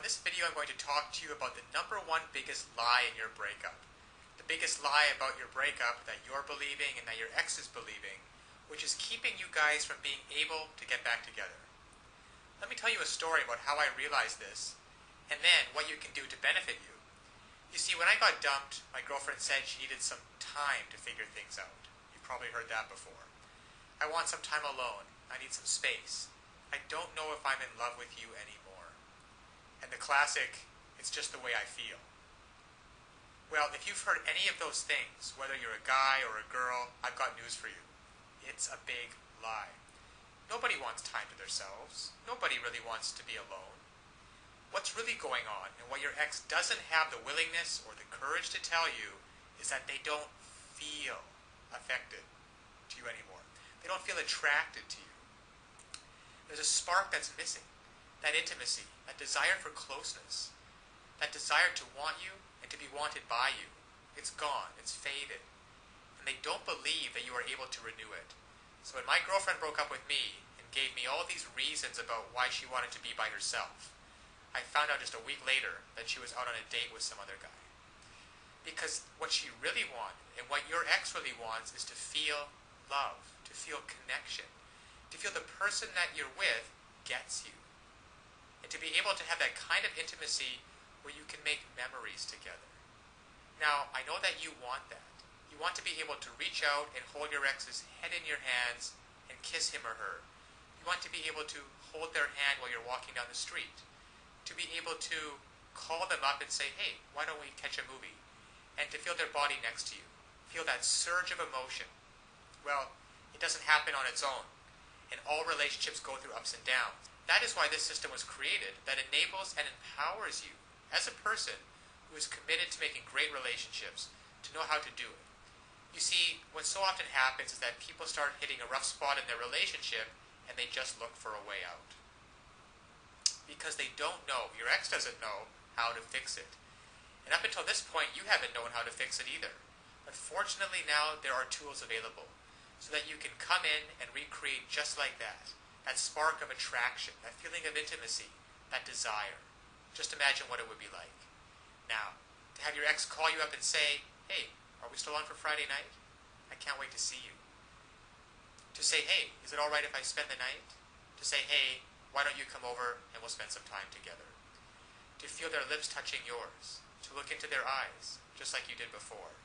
in this video I'm going to talk to you about the number one biggest lie in your breakup. The biggest lie about your breakup that you're believing and that your ex is believing, which is keeping you guys from being able to get back together. Let me tell you a story about how I realized this, and then what you can do to benefit you. You see, when I got dumped, my girlfriend said she needed some time to figure things out. You've probably heard that before. I want some time alone. I need some space. I don't know if I'm in love with you anymore. And the classic, it's just the way I feel. Well, if you've heard any of those things, whether you're a guy or a girl, I've got news for you. It's a big lie. Nobody wants time to themselves. Nobody really wants to be alone. What's really going on, and what your ex doesn't have the willingness or the courage to tell you, is that they don't feel affected to you anymore. They don't feel attracted to you. There's a spark that's missing. That intimacy, that desire for closeness, that desire to want you and to be wanted by you. It's gone. It's faded. And they don't believe that you are able to renew it. So when my girlfriend broke up with me and gave me all these reasons about why she wanted to be by herself, I found out just a week later that she was out on a date with some other guy. Because what she really wanted, and what your ex really wants, is to feel love, to feel connection, to feel the person that you're with gets you. And to be able to have that kind of intimacy where you can make memories together. Now, I know that you want that. You want to be able to reach out and hold your ex's head in your hands and kiss him or her. You want to be able to hold their hand while you're walking down the street. To be able to call them up and say, hey, why don't we catch a movie? And to feel their body next to you. Feel that surge of emotion. Well, it doesn't happen on its own. And all relationships go through ups and downs. That is why this system was created, that enables and empowers you as a person who is committed to making great relationships to know how to do it. You see, what so often happens is that people start hitting a rough spot in their relationship and they just look for a way out. Because they don't know, your ex doesn't know how to fix it. And up until this point, you haven't known how to fix it either. But fortunately now there are tools available so that you can come in and recreate just like that. That spark of attraction, that feeling of intimacy, that desire. Just imagine what it would be like. Now, to have your ex call you up and say, hey, are we still on for Friday night? I can't wait to see you. To say, hey, is it all right if I spend the night? To say, hey, why don't you come over and we'll spend some time together? To feel their lips touching yours. To look into their eyes, just like you did before.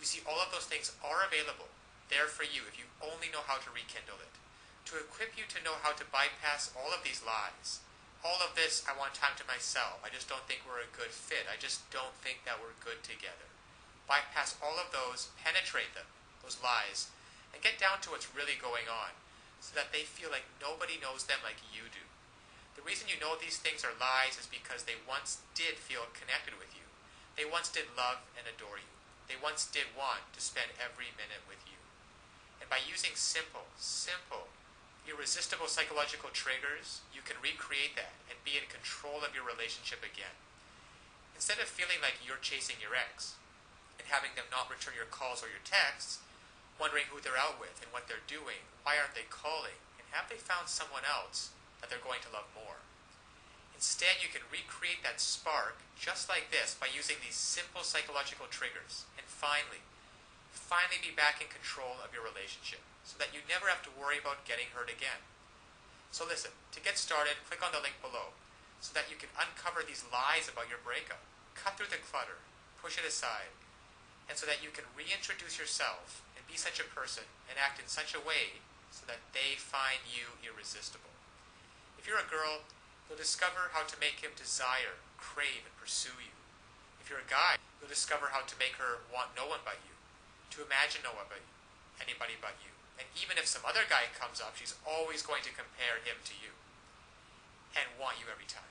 You see, all of those things are available, there for you if you only know how to rekindle it. To equip you to know how to bypass all of these lies. All of this, I want time to myself. I just don't think we're a good fit. I just don't think that we're good together. Bypass all of those, penetrate them, those lies, and get down to what's really going on so that they feel like nobody knows them like you do. The reason you know these things are lies is because they once did feel connected with you. They once did love and adore you. They once did want to spend every minute with you. And by using simple, irresistible psychological triggers, you can recreate that and be in control of your relationship again. Instead of feeling like you're chasing your ex and having them not return your calls or your texts, wondering who they're out with and what they're doing, why aren't they calling, and have they found someone else that they're going to love more. Instead, you can recreate that spark just like this by using these simple psychological triggers and finally be back in control of your relationship so that you never have to worry about getting hurt again. So listen, to get started, click on the link below so that you can uncover these lies about your breakup, cut through the clutter, push it aside, and so that you can reintroduce yourself and be such a person and act in such a way so that they find you irresistible. If you're a girl, you'll discover how to make him desire, crave, and pursue you. If you're a guy, you'll discover how to make her want no one but you, to imagine no one but you, anybody but you. And even if some other guy comes up, she's always going to compare him to you and want you every time.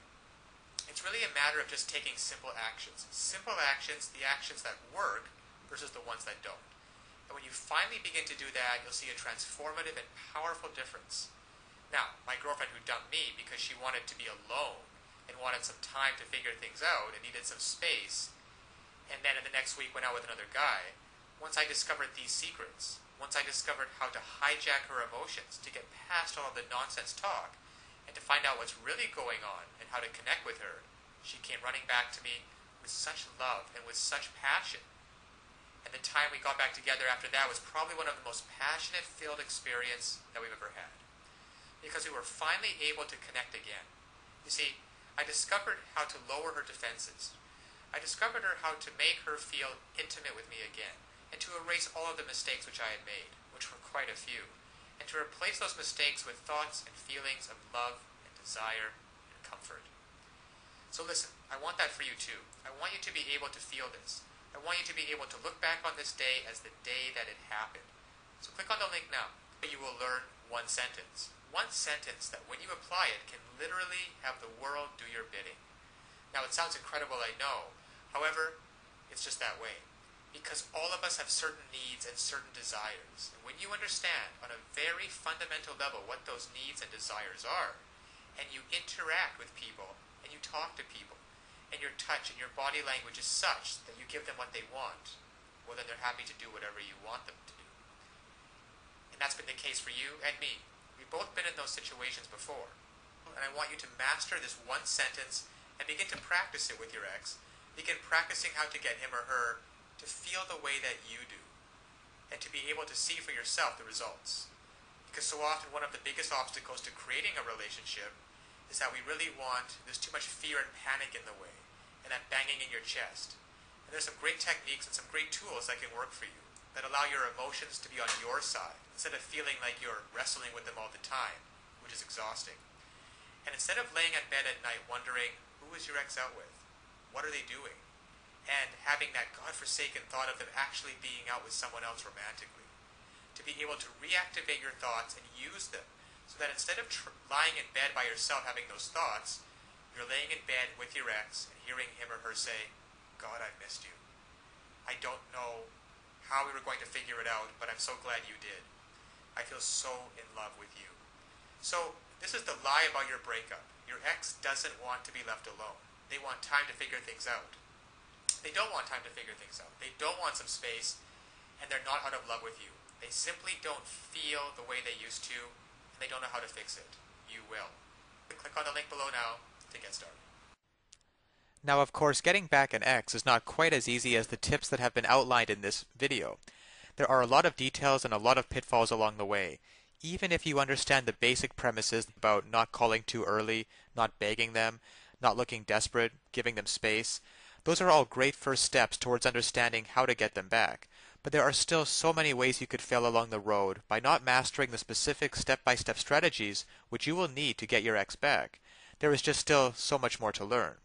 It's really a matter of just taking simple actions. Simple actions, the actions that work versus the ones that don't. And when you finally begin to do that, you'll see a transformative and powerful difference. Now, my girlfriend who dumped me because she wanted to be alone and wanted some time to figure things out and needed some space, and then in the next week went out with another guy, once I discovered these secrets, once I discovered how to hijack her emotions, to get past all of the nonsense talk, and to find out what's really going on and how to connect with her, She came running back to me with such love and with such passion. And the time we got back together after that was probably one of the most passionate filled experience that we've ever had. Because we were finally able to connect again. You see, I discovered how to lower her defenses. I discovered how to make her feel intimate with me again, and to erase all of the mistakes which I had made, which were quite a few, and to replace those mistakes with thoughts and feelings of love and desire and comfort. So listen, I want that for you too. I want you to be able to feel this. I want you to be able to look back on this day as the day that it happened. So click on the link now. You will learn one sentence. One sentence that when you apply it can literally have the world do your bidding. Now it sounds incredible, I know. However, it's just that way. Because all of us have certain needs and certain desires. And when you understand on a very fundamental level what those needs and desires are, and you interact with people, and you talk to people, and your touch and your body language is such that you give them what they want, well then they're happy to do whatever you want them to do. And that's been the case for you and me. We've both been in those situations before. And I want you to master this one sentence and begin to practice it with your ex. Begin practicing how to get him or her to feel the way that you do, and to be able to see for yourself the results. Because so often one of the biggest obstacles to creating a relationship is that we really want, there's too much fear and panic in the way, and that banging in your chest. And there's some great techniques and some great tools that can work for you, that allow your emotions to be on your side, instead of feeling like you're wrestling with them all the time, which is exhausting. And instead of laying in bed at night wondering, who is your ex out with? What are they doing? And having that godforsaken thought of them actually being out with someone else romantically. To be able to reactivate your thoughts and use them, so that instead of lying in bed by yourself having those thoughts, you're laying in bed with your ex and hearing him or her say, God, I missed you. I don't know how we were going to figure it out, but I'm so glad you did. I feel so in love with you. So this is the lie about your breakup. Your ex doesn't want to be left alone. They want time to figure things out. They don't want time to figure things out. They don't want some space, and they're not out of love with you. They simply don't feel the way they used to, and they don't know how to fix it. You will. Click on the link below now to get started. Now, of course, getting back an ex is not quite as easy as the tips that have been outlined in this video. There are a lot of details and a lot of pitfalls along the way. Even if you understand the basic premises about not calling too early, not begging them, not looking desperate, giving them space, those are all great first steps towards understanding how to get them back. But there are still so many ways you could fail along the road by not mastering the specific step-by-step strategies which you will need to get your ex back. There is just still so much more to learn.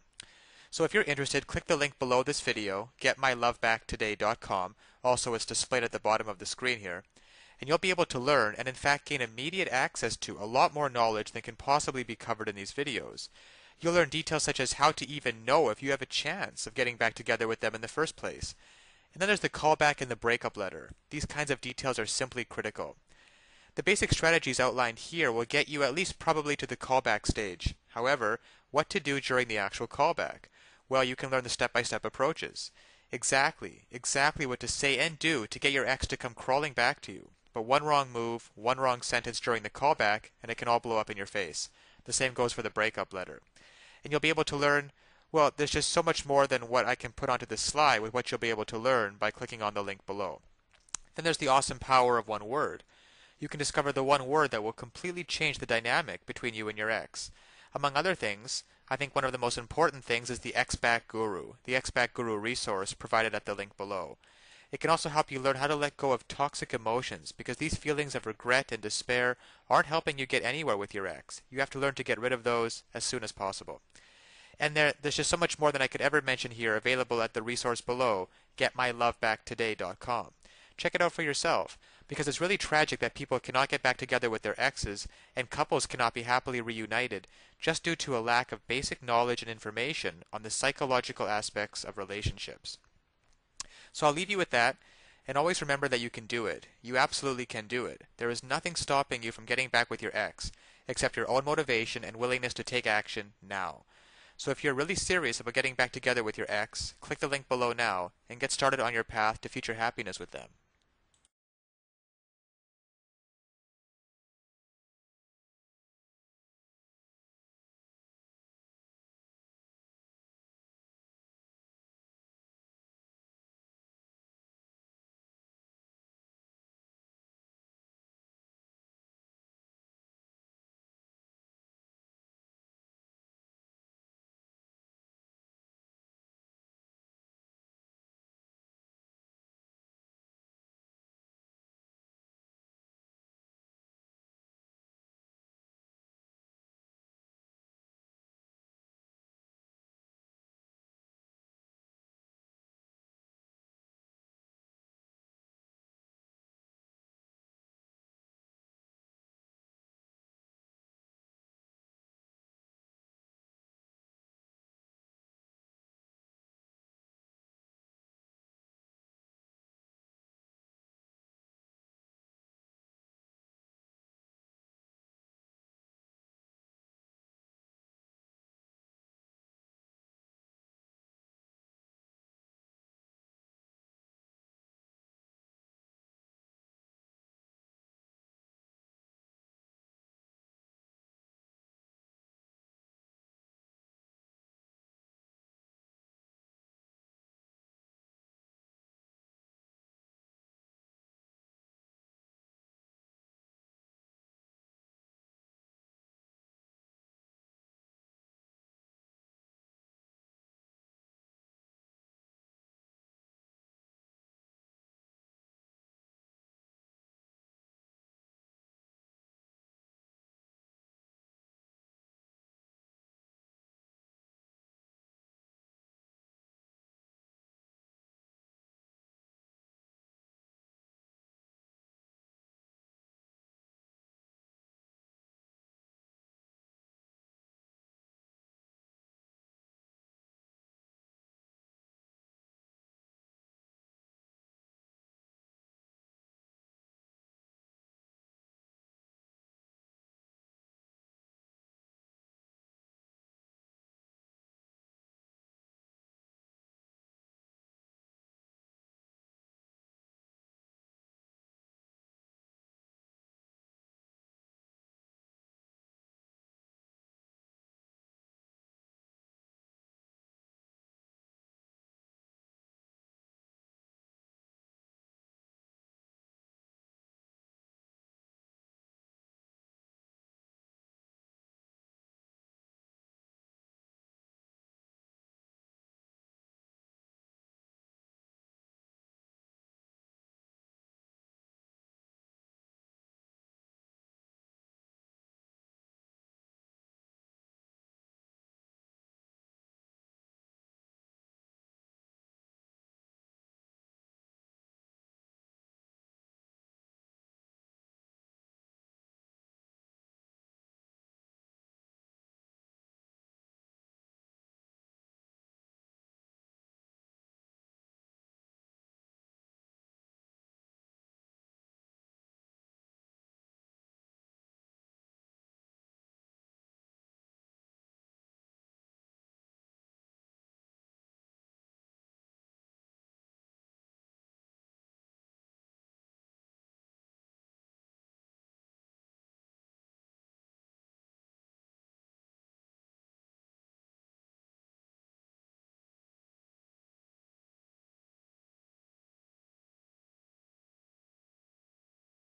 So if you're interested, click the link below this video, getmylovebacktoday.com. Also, it's displayed at the bottom of the screen here. And you'll be able to learn and in fact gain immediate access to a lot more knowledge than can possibly be covered in these videos. You'll learn details such as how to even know if you have a chance of getting back together with them in the first place. And then there's the callback and the breakup letter. These kinds of details are simply critical. The basic strategies outlined here will get you at least probably to the callback stage. However, what to do during the actual callback? Well, you can learn the step-by-step approaches. Exactly what to say and do to get your ex to come crawling back to you. But one wrong move, one wrong sentence during the callback, and it can all blow up in your face. The same goes for the breakup letter. And you'll be able to learn, well, there's just so much more than what I can put onto this slide with what you'll be able to learn by clicking on the link below. Then there's the awesome power of one word. You can discover the one word that will completely change the dynamic between you and your ex. Among other things, I think one of the most important things is the Ex-Back Guru, the Ex-Back Guru resource provided at the link below. It can also help you learn how to let go of toxic emotions, because these feelings of regret and despair aren't helping you get anywhere with your ex. You have to learn to get rid of those as soon as possible. And there's just so much more than I could ever mention here available at the resource below, getmylovebacktoday.com. Check it out for yourself, because it's really tragic that people cannot get back together with their exes, and couples cannot be happily reunited, just due to a lack of basic knowledge and information on the psychological aspects of relationships. So I'll leave you with that, and always remember that you can do it. You absolutely can do it. There is nothing stopping you from getting back with your ex, except your own motivation and willingness to take action now. So if you're really serious about getting back together with your ex, click the link below now and get started on your path to future happiness with them.